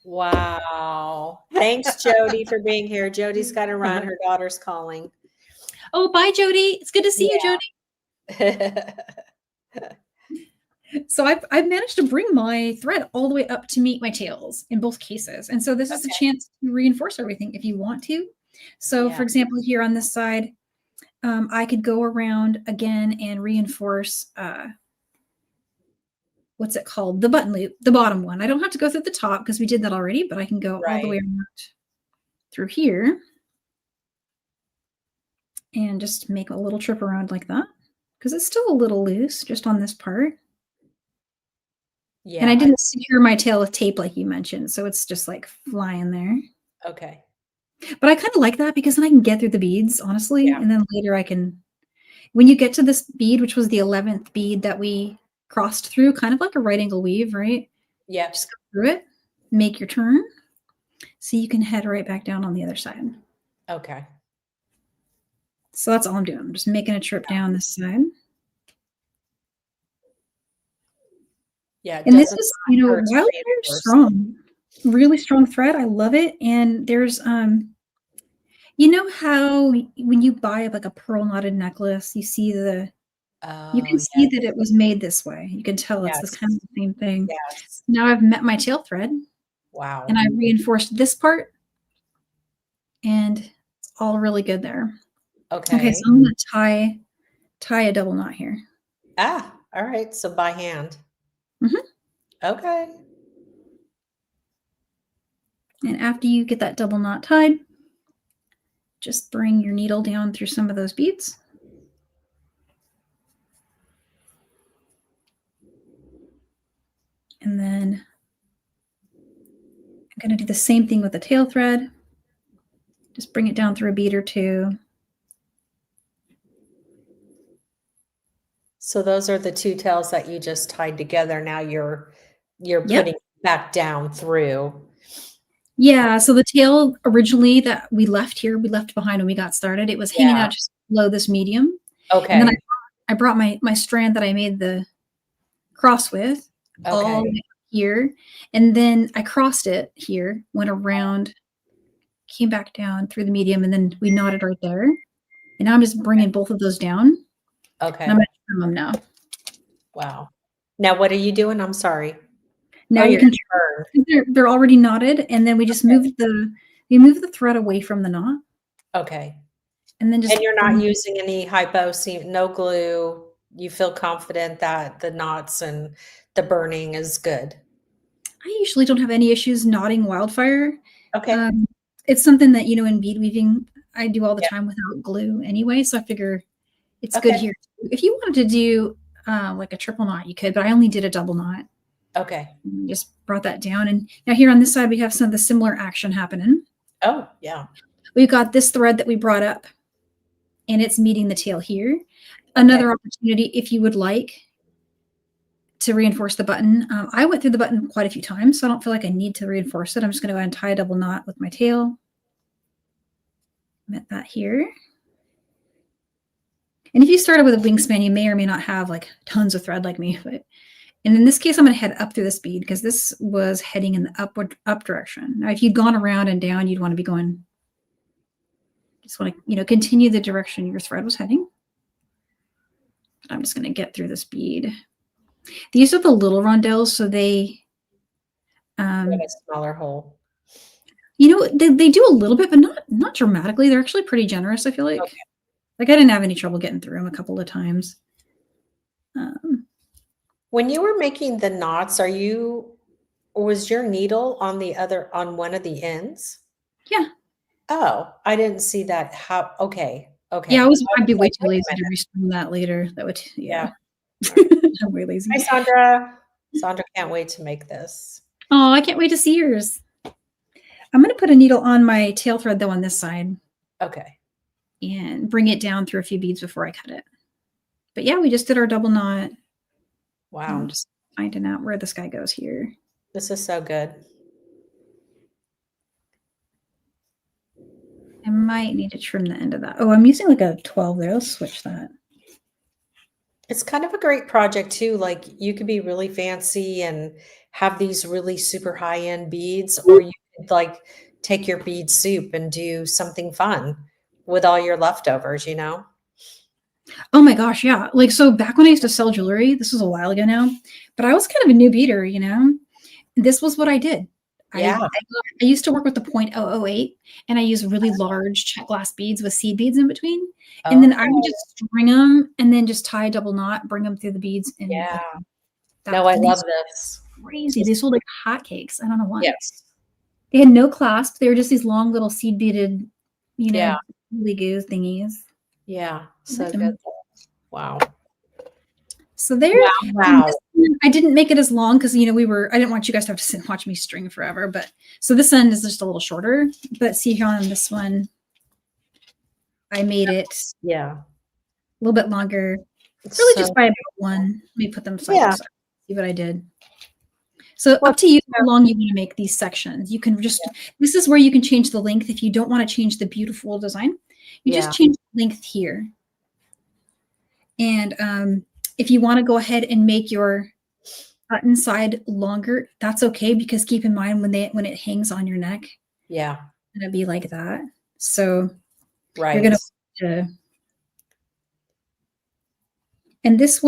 wow. Thanks, Jody, for being here. Jody's got to run. Her daughter's calling. Oh, bye, Jody. It's good to see you, Jody. So I've managed to bring my thread all the way up to meet my tails in both cases. And so this is a chance to reinforce everything if you want to. So for example, here on this side, I could go around again and reinforce, what's it called? The button loop, the bottom one. I don't have to go through the top because we did that already, but I can go all the way around through here and just make a little trip around like that because it's still a little loose just on this part. Yeah. And I didn't secure my tail with tape like you mentioned, so it's just like flying there. Okay. But I kind of like that because then I can get through the beads, honestly. Yeah. And then later I can, when you get to this bead, which was the 11th bead that we crossed through, kind of like a right angle weave, right? Yeah. Just go through it, make your turn. So you can head right back down on the other side. Okay. So that's all I'm doing. I'm just making a trip down this side. Yeah. And this is, wildfire strong, really strong thread. I love it. And there's, you know how when you buy like a pearl knotted necklace, you see you can see that it was made this way. You can tell it's this kind of the same thing. Yes. Now I've met my tail thread. Wow. And I reinforced this part. And it's all really good there. Okay, so I'm going to tie a double knot here. Ah, all right. So by hand. Mm-hmm. Okay. And after you get that double knot tied, just bring your needle down through some of those beads. And then I'm going to do the same thing with the tail thread. Just bring it down through a bead or two. So those are the two tails that you just tied together. Now you're putting it back down through. Yeah, so the tail originally that we left behind when we got started. It was hanging out just below this medium. Okay. And then I brought my strand that I made the cross with all the way here. And then I crossed it here, went around, came back down through the medium, and then we knotted right there. And now I'm just bringing both of those down. Okay. And I'm going to trim them now. Wow. Now what are you doing? I'm sorry. Now you can turn. They're already knotted, and then we just moved the thread away from the knot. Okay. and then just And you're not using any hypo seam, no glue. You feel confident that the knots and the burning is good. I usually don't have any issues knotting wildfire. Okay. It's something that, in bead weaving, I do all the Yeah. time without glue anyway. So I figure it's Okay. good here. If you wanted to do like a triple knot, you could, but I only did a double knot. Okay. Just brought that down. And now here on this side, we have some of the similar action happening. Oh, yeah. We've got this thread that we brought up, and it's meeting the tail here. Another opportunity, if you would like to reinforce the button. I went through the button quite a few times, so I don't feel like I need to reinforce it. I'm just going to go ahead and tie a double knot with my tail. Met that here. And if you started with a wingspan, you may or may not have like tons of thread like me. But and in this case, I'm going to head up through this bead because this was heading in the up direction. Now, if you'd gone around and down, you'd want to be going. Just want to, continue the direction your thread was heading. But I'm just going to get through this bead. These are the little rondelles, so they a smaller hole. They do a little bit, but not dramatically. They're actually pretty generous, I feel like. Okay. Like I didn't have any trouble getting through them a couple of times. When you were making the knots, was your needle on one of the ends? Yeah. Oh, I didn't see that. Okay. Yeah, I'd be way too lazy to restring that later. That would, yeah. I'm way lazy. Hi, Sandra. Sandra can't wait to make this. Oh, I can't wait to see yours. I'm going to put a needle on my tail thread though on this side. Okay. And bring it down through a few beads before I cut it. But yeah, we just did our double knot. Wow. I'm just finding out where this guy goes here. This is so good. I might need to trim the end of that. Oh, I'm using like a 12 there. Let's switch that. It's kind of a great project too. Like you could be really fancy and have these really super high-end beads, or you could like take your bead soup and do something fun with all your leftovers, Oh my gosh, yeah. Like, so back when I used to sell jewelry, this was a while ago now, but I was kind of a new beater, This was what I did. Yeah. I used to work with the 0.008, and I used really large check glass beads with seed beads in between. And then I would just string them and then just tie a double knot, bring them through the beads. And yeah. No, I love this. Crazy. They sold like hotcakes. I don't know why. Yes. They had no clasp. They were just these long little seed beaded, really goo thingies. Yeah. So good. Wow. So there. Wow. I didn't make it as long because I didn't want you guys to have to sit and watch me string forever. But so this end is just a little shorter. But see here on this one, I made it a little bit longer. It's really just by about one. Let me put them side by side. See what I did. So up to you how long you want to make these sections. You can just this is where you can change the length if you don't want to change the beautiful design. You just change the length here. And if you want to go ahead and make your button side longer, that's okay, because keep in mind when it hangs on your neck, it's gonna be like that. So you're gonna and this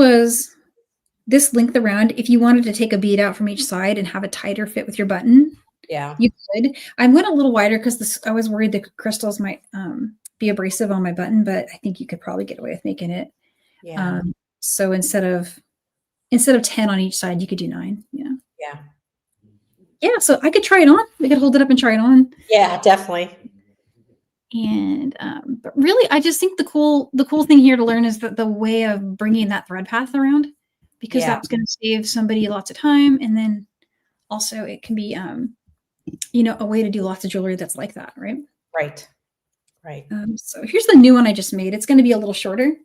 length around, if you wanted to take a bead out from each side and have a tighter fit with your button, you could. I went a little wider because I was worried the crystals might be abrasive on my button, but I think you could probably get away with making it. So instead of 10 on each side, you could do 9. Yeah. So I could try it on. We could hold it up and try it on. Yeah, definitely. And but really, I just think the cool thing here to learn is that the way of bringing that thread path around, because that's going to save somebody lots of time, and then also it can be a way to do lots of jewelry that's like that, right? Right. So here's the new one I just made. It's going to be a little shorter,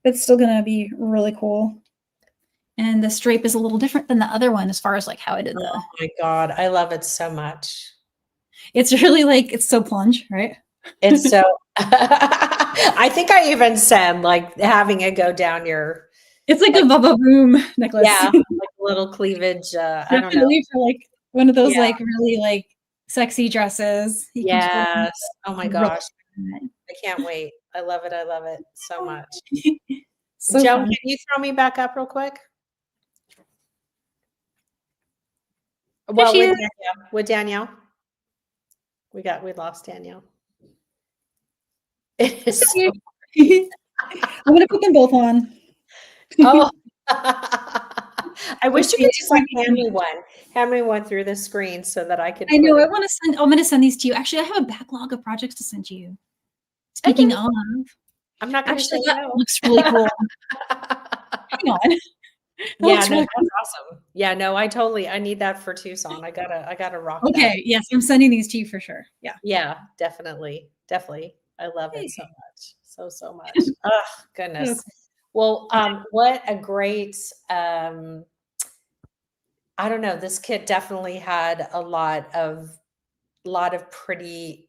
but it's still going to be really cool. And the strape is a little different than the other one as far as like how I did Oh my God, I love it so much. It's really like, it's so plunge, right? It's so, I think I even said like having it go down your. It's like a bubba boom necklace. Yeah, like a little cleavage. I don't know. For like one of those like really like sexy dresses. Yes. Oh my gosh. I can't wait. I love it. I love it so much. So Joan, fun. can you throw me back up real quick? Well, with Danielle. We lost Danielle. It is Okay. so I'm gonna put them both on. oh. I wish you see, could it's just like like- hand me one through the screen so that I could I know. put I it. want to send. I'm gonna send these to you. Actually, I have a backlog of projects to send you. Okay. Speaking of, I'm not going to say actually, that no. looks really cool. Hang on. That Yeah, looks no, really that's awesome. Yeah, no, I need that for Tucson. I gotta rock that. Okay. Yes, I'm sending these to you for sure. Yeah. Yeah, definitely. Definitely. I love Hey. it so much. So much. Oh, goodness. Okay. Well, what a great I don't know, this kit definitely had a lot of pretty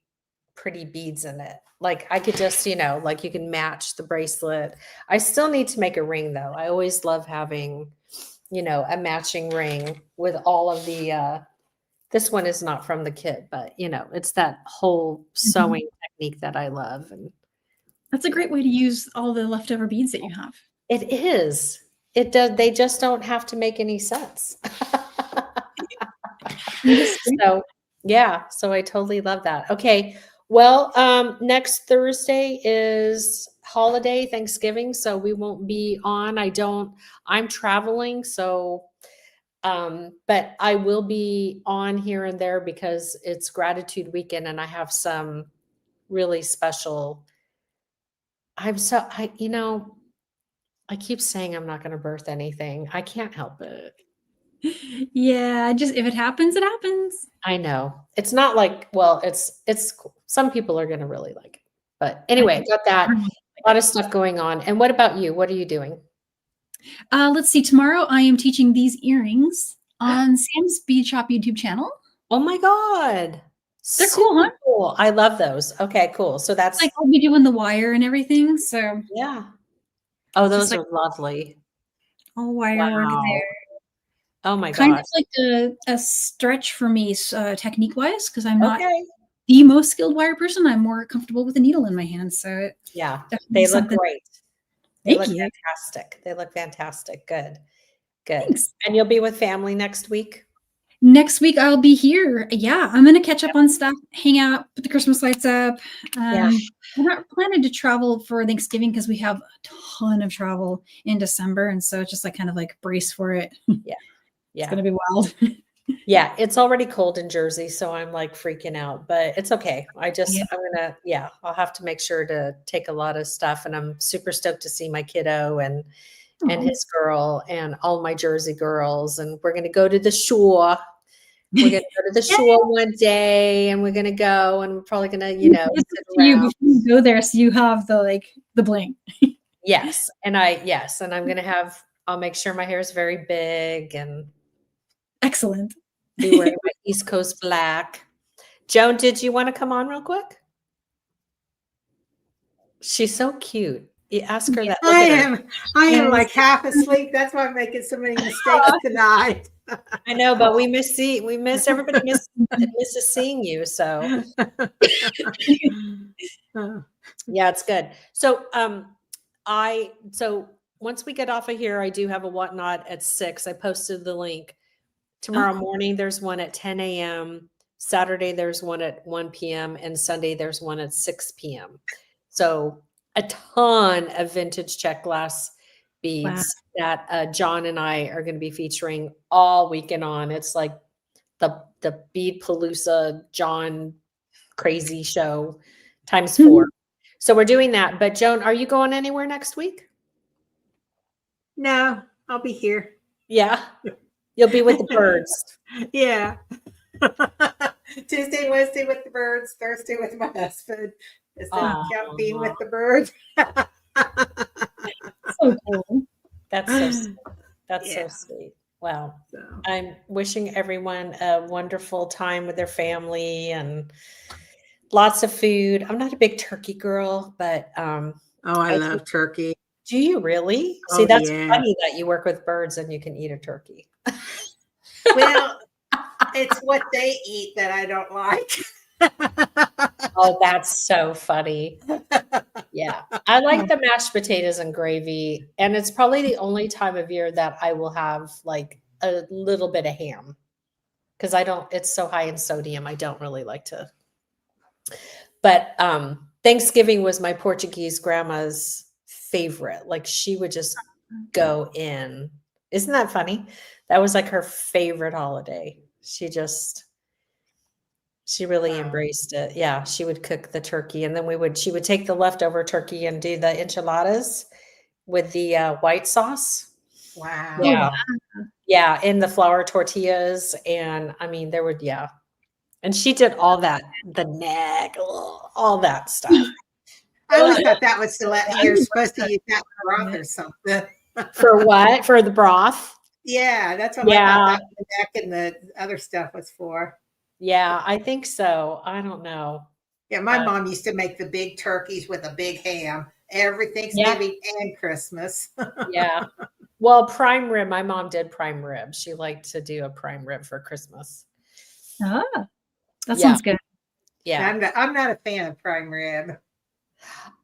beads in it. Like I could just, like you can match the bracelet. I still need to make a ring though. I always love having, a matching ring with all of the this one is not from the kit, but it's that whole sewing technique that I love. And That's a great way to use all the leftover beads that you have. it is. It does. They just don't have to make any sense. So yeah, so I totally love that. Okay. Well, next Thursday is holiday, Thanksgiving, so we won't be on. I'm traveling, so but I will be on here and there because it's gratitude weekend and I have some really special I keep saying I'm not going to birth anything. I can't help it. Yeah, just if it happens, it happens. I know. It's not like, well, it's cool. Some people are going to really like it. But anyway, got that. A lot of stuff going on. And what about you? What are you doing? Let's see. Tomorrow I am teaching these earrings on Sam's Bead Shop YouTube channel. Oh my God. They're cool, huh? Cool. I love those. Okay, cool. So that's Like I'll be doing the wire and everything. So yeah. Oh, It's just those like- are lovely. all wire work Wow. there. Oh my Kind gosh. of like a stretch for me technique wise because I'm not Okay. the most skilled wire person. I'm more comfortable with a needle in my hand. So Yeah. definitely They look something. great. They Thank look you. fantastic. They look fantastic. Good. Good. Thanks. And you'll be with family next week? Next week I'll be here. Yeah, I'm gonna catch up on stuff, hang out, put the Christmas lights up. Yeah. We're not planning to travel for Thanksgiving because we have a ton of travel in December, and so it's just like kind of like brace for it. Yeah. It's gonna be wild. Yeah, it's already cold in Jersey, so I'm like freaking out, but it's okay. I'll have to make sure to take a lot of stuff, and I'm super stoked to see my kiddo and Aw. his girl and all my Jersey girls, and we're gonna go to the shore. We're gonna go to the shore one day, and we're gonna go, and we're probably gonna, sit You around. before you go there, so you have the bling. Yes, and I'm gonna I'll make sure my hair is very big and Excellent. be wearing my East Coast black. Joan, did you want to come on real quick? She's so cute. You ask her that. Look I at her. am like half asleep. That's why I'm making so many mistakes tonight. I know, but everybody misses seeing you. So yeah, it's good. So so once we get off of here, I do have a whatnot at 6. I posted the link. Tomorrow morning, there's one at 10 a.m. Saturday, there's one at 1 p.m. And Sunday, there's one at 6 p.m. So a ton of vintage Czech glass beads that John and I are going to be featuring all weekend on. It's like the Bead Palooza John crazy show times 4. So we're doing that. But Joan, are you going anywhere next week? No, I'll be here. Yeah. You'll be with the birds. Yeah. Tuesday, Wednesday with the birds, Thursday with my husband. Is that count being with the birds? So cool. That's so sweet. That's Yeah. so sweet. Wow. So, I'm wishing everyone a wonderful time with their family and lots of food. I'm not a big turkey girl, but I love turkey. do you really? Oh, See, that's yeah. funny that you work with birds and you can eat a turkey. Well, it's what they eat that I don't like. Oh, that's so funny. Yeah. I like the mashed potatoes and gravy. And it's probably the only time of year that I will have like a little bit of ham. Because it's so high in sodium. I don't really like to. But Thanksgiving was my Portuguese grandma's favorite. Like she would just go in. Isn't that funny? That was like her favorite holiday. She really embraced it. Yeah, she would cook the turkey, and then she would take the leftover turkey and do the enchiladas with the white sauce. Wow. Yeah. Yeah, in the flour tortillas, and I mean, and she did all that, the neck, all that stuff. I always thought that was you're supposed to use that broth or something. For what? For the broth? Yeah, that's what I thought that the neck and the other stuff was for. Yeah, I think so. I don't know. Yeah, my mom used to make the big turkeys with a big ham every Thanksgiving and Christmas. Yeah. Well, prime rib, my mom did prime rib. She liked to do a prime rib for Christmas. Ah, that sounds good. Yeah. I'm not a fan of prime rib.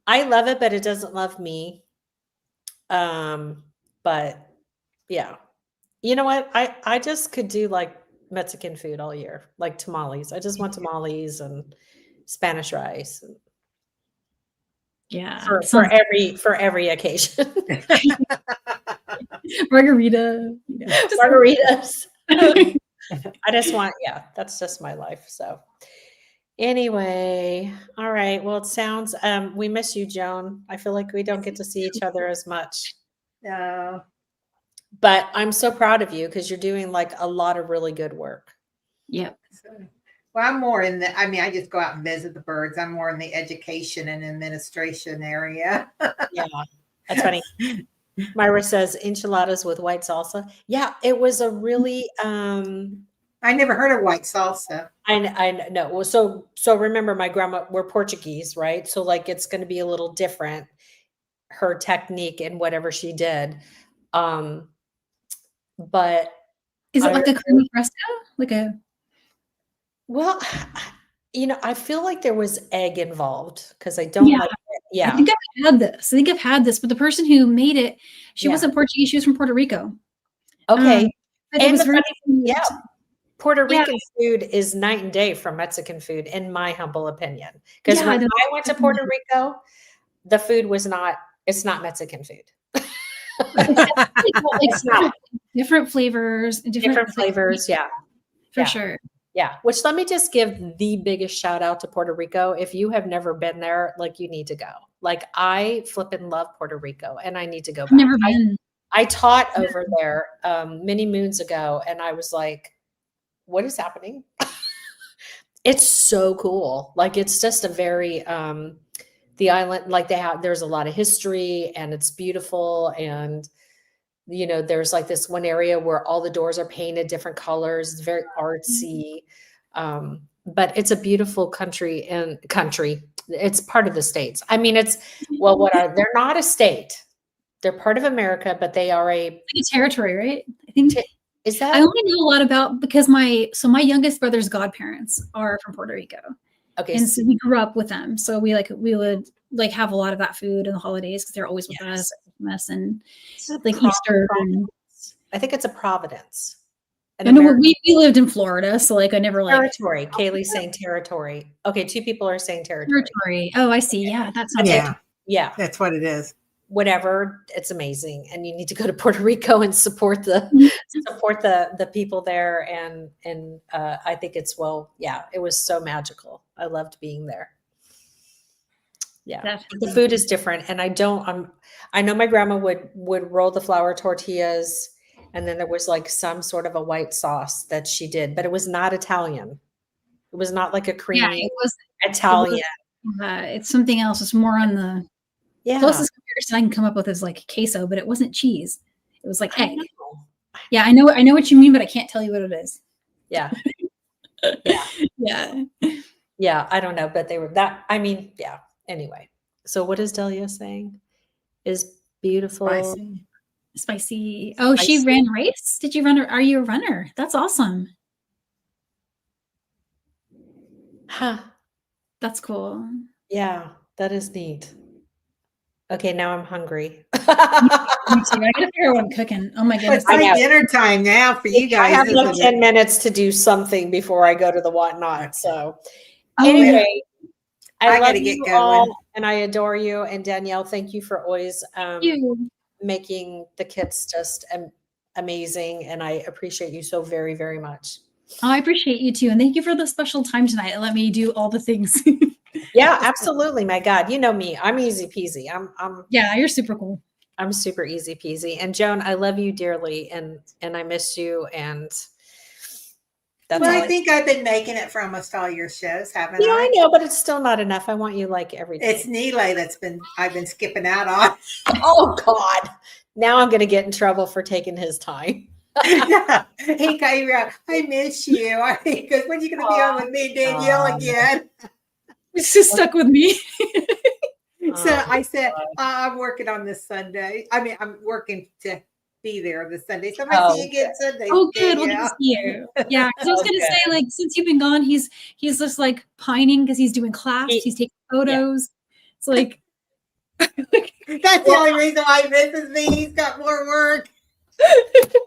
I love it, but it doesn't love me. But yeah. You know what? I just could do like Mexican food all year, like tamales. I just want tamales and Spanish rice. Yeah. For every occasion. Margarita. Margaritas. I just want, that's just my life. So anyway, all right. Well, it sounds, we miss you, Joan. I feel like we don't get to see each other as much. No. But I'm so proud of you because you're doing like a lot of really good work. Yep. Well, I'm more I just go out and visit the birds. I'm more in the education and administration area. Yeah, that's funny. Myra says enchiladas with white salsa. Yeah, it was a really I never heard of white salsa. I know. Well, so remember my grandma, we're Portuguese, right? So like it's going to be a little different, her technique and whatever she did. But is it like a creamy fresco? Well, I feel like there was egg involved because I don't like it. Yeah. I think I've had this, but the person who made it, she wasn't Portuguese. She was from Puerto Rico. Okay. But it was very, Puerto Rican food is night and day from Mexican food, in my humble opinion. Because when I went to Puerto Rico, the food it's not Mexican food. It's not. Different flavors. Different flavors, yeah. For sure. Yeah, which let me just give the biggest shout out to Puerto Rico. If you have never been there, like you need to go. Like I flippin' love Puerto Rico and I need to go back. Never been. I taught over there many moons ago and I was like, what is happening? It's so cool. Like it's just a very the island, like there's a lot of history and it's beautiful. And there's like this one area where all the doors are painted different colors. It's very artsy. But it's a beautiful country. It's part of the States. I mean, they're not a state. They're part of America, but they are a territory, right? I think is that I only know a lot about because my youngest brother's godparents are from Puerto Rico. Okay. And so we grew up with them. So we would have a lot of that food in the holidays because they're always with us at Christmas and like Easter. I think it's a Providence. I know we lived in Florida, so I never territory. Kaylee's saying territory. Okay, two people are saying territory. Territory. Oh, I see. Yeah, that sounds yeah, that's what it is. Whatever, it's amazing, and you need to go to Puerto Rico and support the people there. And I think it was so magical. I loved being there. Yeah, the food is different, and I know my grandma would roll the flour tortillas, and then there was like some sort of a white sauce that she did, but it was not Italian. It was not like a creamy Italian. It's something else. It's more on the closest comparison I can come up with is like queso, but it wasn't cheese. It was like egg. Yeah, I know what you mean, but I can't tell you what it is. Yeah. Yeah. Yeah, I don't know, but they were that. I mean, yeah. Anyway, so what is Delia saying? Is beautiful, spicy. Oh, spicy. She ran race. Did you run? Are you a runner? That's awesome. Huh. That's cool. Yeah, that is neat. Okay, now I'm hungry. Me too. I gotta figure out what I'm cooking. Oh my goodness. It's like dinner time now for you guys. I have like 10 minutes to do something before I go to the whatnot. So anyway, I love gotta get you going. all, and I adore you. And Danielle, thank you for always You. making the kits just amazing. And I appreciate you so very, very much. I appreciate you too. And thank you for the special time tonight. Let me do all the things. Yeah, absolutely. My God, you know me. I'm easy peasy. Yeah, you're super cool. I'm super easy peasy. And Joan, I love you dearly, and I miss you. And that's Well, all. I think I've been making it for almost all your shows, haven't Yeah, I I? know, but it's still not enough. I want you like every day. It's Neelay I've been skipping out on. Oh God. Now I'm gonna get in trouble for taking his time. He came around. I miss you. He goes, when are you going to be on with me and Danielle again? It's just stuck with me. So I said, I'm working on this Sunday. I mean, I'm working to be there this Sunday. So I might see you again Sunday. Oh, good. We'll get to see you. Yeah, because I was gonna say, like, since you've been gone, he's just like pining because he's doing class. He's taking photos. It's like that's the only reason why he misses me. He's got more work.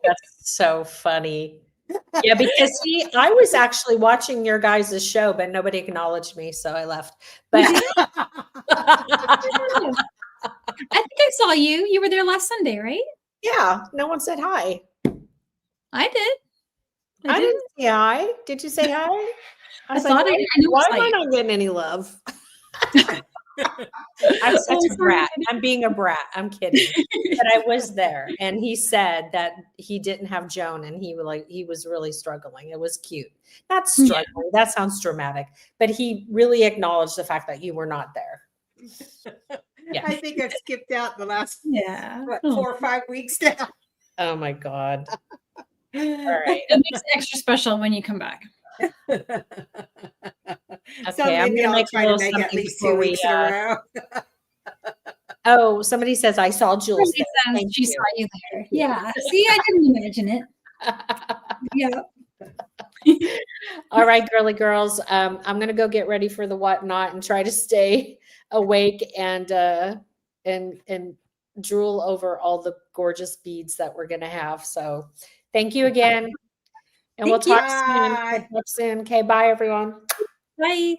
That's so funny. Yeah, because I was actually watching your guys' show, but nobody acknowledged me, so I left. But I think I saw you. You were there last Sunday, right? yeah, no one said hi. I did. I didn't say hi. Did you say hi? I was thought like, I did. why am I not getting any love? I'm such a brat. I'm being a brat. I'm kidding. But I was there, and he said that he didn't have Joan, and he was really struggling. It was cute. Not struggling. Yeah. That sounds dramatic. But he really acknowledged the fact that you were not there. Yeah. I think I've skipped out the last 4 or 5 weeks now. Oh my God. All right. It makes it extra special when you come back. Okay, so maybe I'll try to make at least 2 weeks in a row. Oh, somebody says I saw Jules. She saw you there. Yeah. See, I didn't imagine it. Yeah. All right, girly girls. I'm gonna go get ready for the whatnot and try to stay awake and drool over all the gorgeous beads that we're gonna have. So thank you again. And we'll talk soon. Okay, bye everyone. Bye.